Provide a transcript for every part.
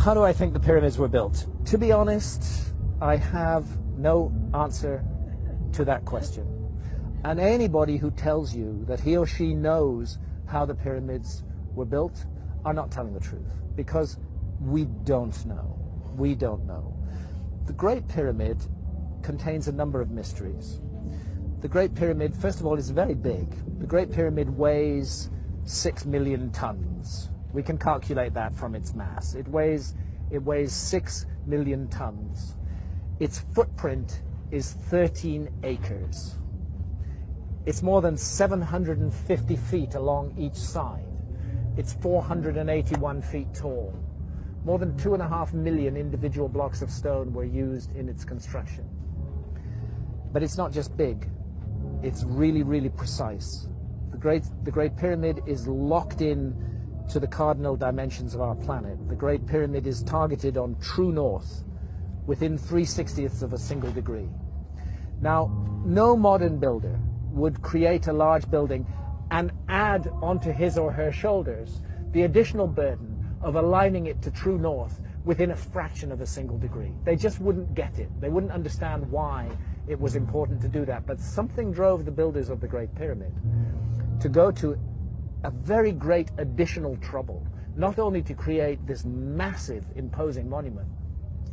How do I think the pyramids were built? To be honest, I have no answer to that question. And anybody who tells you that he or she knows how the pyramids were built are not telling the truth, because we don't know. We don't know. The Great Pyramid contains a number of mysteries. The Great Pyramid, first of all, is very big. The Great Pyramid weighs 6 million tons. We can calculate that from its mass. It weighs 6 million tons. Its footprint is 13 acres. It's more than 750 feet along each side. It's 481 feet tall. More than 2.5 million individual blocks of stone were used in its construction. But it's not just big, it's really, really precise. The Great Pyramid is locked in to the cardinal dimensions of our planet. The Great Pyramid is targeted on true north within 3/60ths of a single degree. Now, no modern builder would create a large building and add onto his or her shoulders the additional burden of aligning it to true north within a fraction of a single degree. They just wouldn't get it. They wouldn't understand why it was important to do that. But something drove the builders of the Great Pyramid to go to a very great additional trouble, not only to create this massive, imposing monument,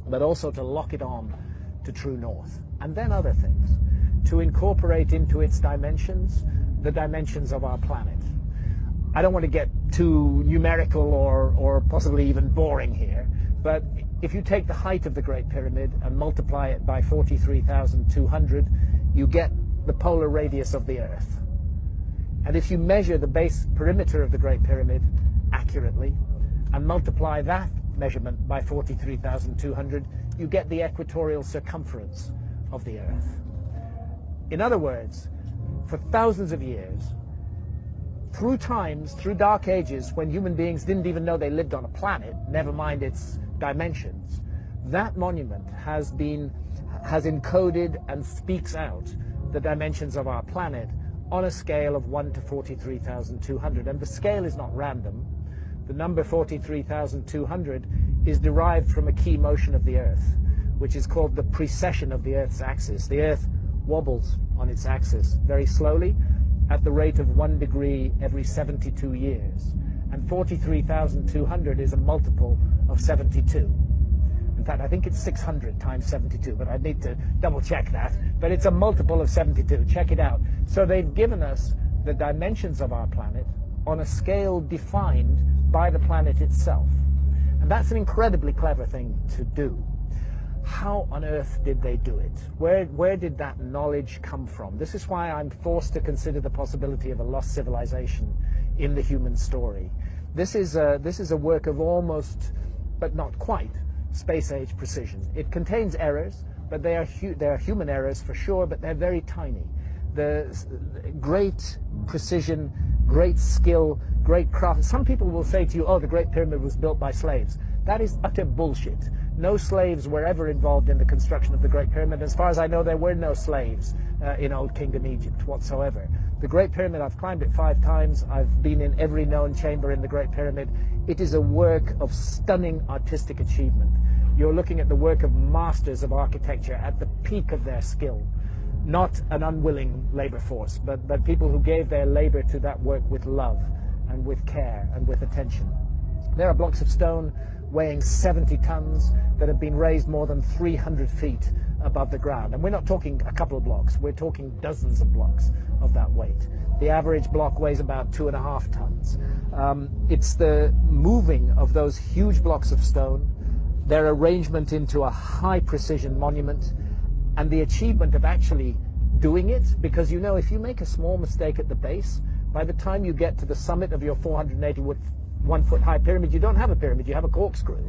but also to lock it on to true north. And then other things, to incorporate into its dimensions the dimensions of our planet. I don't want to get too numerical or possibly even boring here, but if you take the height of the Great Pyramid and multiply it by 43,200, you get the polar radius of the Earth. And if you measure the base perimeter of the Great Pyramid accurately and multiply that measurement by 43,200, you get the equatorial circumference of the Earth. In other words, for thousands of years, through times, through dark ages, when human beings didn't even know they lived on a planet, never mind its dimensions, that monument has encoded and speaks out the dimensions of our planet on a scale of 1 to 43,200. And the scale is not random. The number 43,200 is derived from a key motion of the Earth, which is called the precession of the Earth's axis. The Earth wobbles on its axis very slowly at the rate of 1 degree every 72 years. And 43,200 is a multiple of 72. In fact, I think it's 600 times 72, but I need to double check that. But it's a multiple of 72. Check it out. So they've given us the dimensions of our planet on a scale defined by the planet itself. And that's an incredibly clever thing to do. How on earth did they do it? Where did that knowledge come from? This is why I'm forced to consider the possibility of a lost civilization in the human story. This is a work of almost, but not quite, space-age precision. It contains errors, but they are human errors for sure, but they're very tiny. The great precision, great skill, great craft. Some people will say to you, oh, the Great Pyramid was built by slaves. That is utter bullshit. No slaves were ever involved in the construction of the Great Pyramid. As far as I know, there were no slaves in Old Kingdom Egypt whatsoever. The Great Pyramid, I've climbed it 5 times. I've been in every known chamber in the Great Pyramid. It is a work of stunning artistic achievement. You're looking at the work of masters of architecture at the peak of their skill. Not an unwilling labor force, but people who gave their labor to that work with love and with care and with attention. There are blocks of stone weighing 70 tons that have been raised more than 300 feet above the ground. And we're not talking a couple of blocks, we're talking dozens of blocks of that weight. The average block weighs about 2.5 tons. It's the moving of those huge blocks of stone, their arrangement into a high precision monument, and the achievement of actually doing it, because you know, if you make a small mistake at the base, by the time you get to the summit of your 481-foot high pyramid, you don't have a pyramid, you have a corkscrew.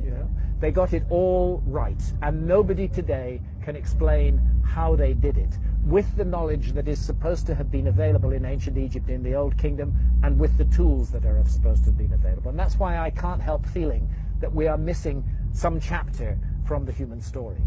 You know? They got it all right, and nobody today can explain how they did it, with the knowledge that is supposed to have been available in ancient Egypt in the Old Kingdom, and with the tools that are supposed to have been available. And that's why I can't help feeling that we are missing some chapter from the human story.